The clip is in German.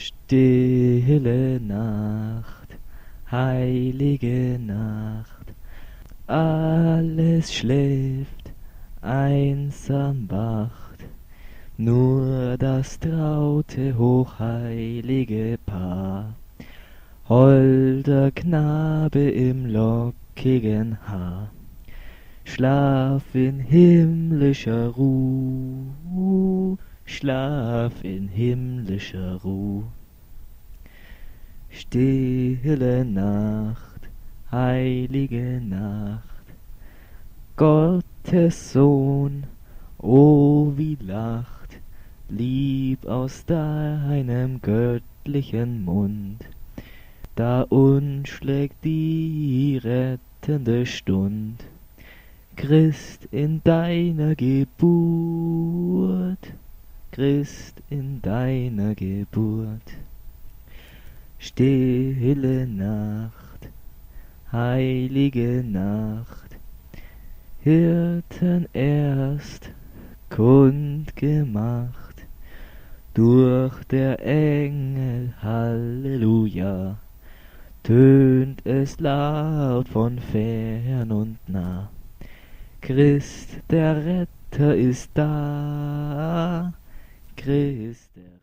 Stille Nacht, heilige Nacht, alles schläft, einsam wacht, nur das traute, hochheilige Paar, holder Knabe im lockigen Haar. Schlaf in himmlischer Ruh, schlaf in himmlischer Ruh. Stille Nacht, heilige Nacht, Gottes Sohn, o wie lacht, lieb aus deinem göttlichen Mund. Da uns schlägt die rettende Stund. Christ in deiner Geburt, Christ in deiner Geburt. Stille Nacht, heilige Nacht, Hirten erst kundgemacht, durch der Engel Halleluja, tönt es laut von fern und nah. Christ der Retter ist da, Christ der